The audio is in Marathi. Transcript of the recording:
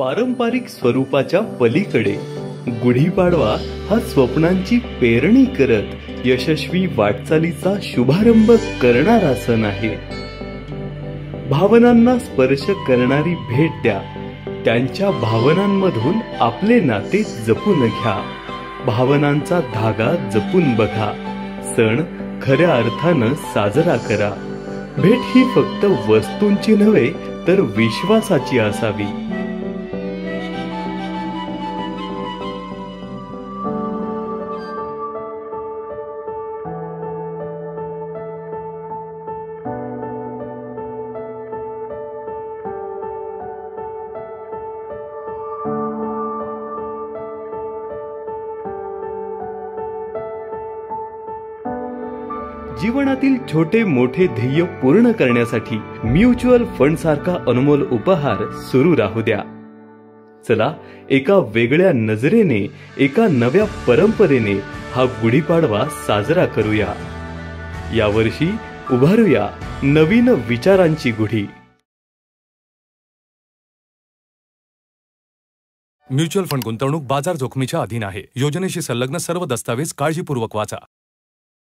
पारंपरिक स्वरूपाच्या पलीकडे गुढीपाडवा हा स्वप्नांची पेरणी करत यशस्वी वाटचालीचा शुभारंभ करणारा सण आहे। भावनांना स्पर्श करणारी भेट द्या, त्यांच्या भावनांमधून आपले नाते जपून घ्या, भावनांचा धागा जपून बघा, सण खऱ्या अर्थानं साजरा करा। भेट ही फक्त वस्तूंची नव्हे तर विश्वासाची असावी। जीवनातील छोटे मोठे ध्येय पूर्ण करण्यासाठी म्युच्युअल फंड सारखा अनमोल उपहार सुरू राहू द्या। चला एका वेगळ्या नजरेने, एका नव्या परंपरेने हा गुढीपाडवा साजरा करूया। यावर्षी उभारूया नवीन विचारांची गुढी। म्युच्युअल फंड गुंतवणूक बाजार जोखमीच्या अधीन आहे। योजनेशी संलग्न सर्व दस्तावेज काळजीपूर्वक वाचा।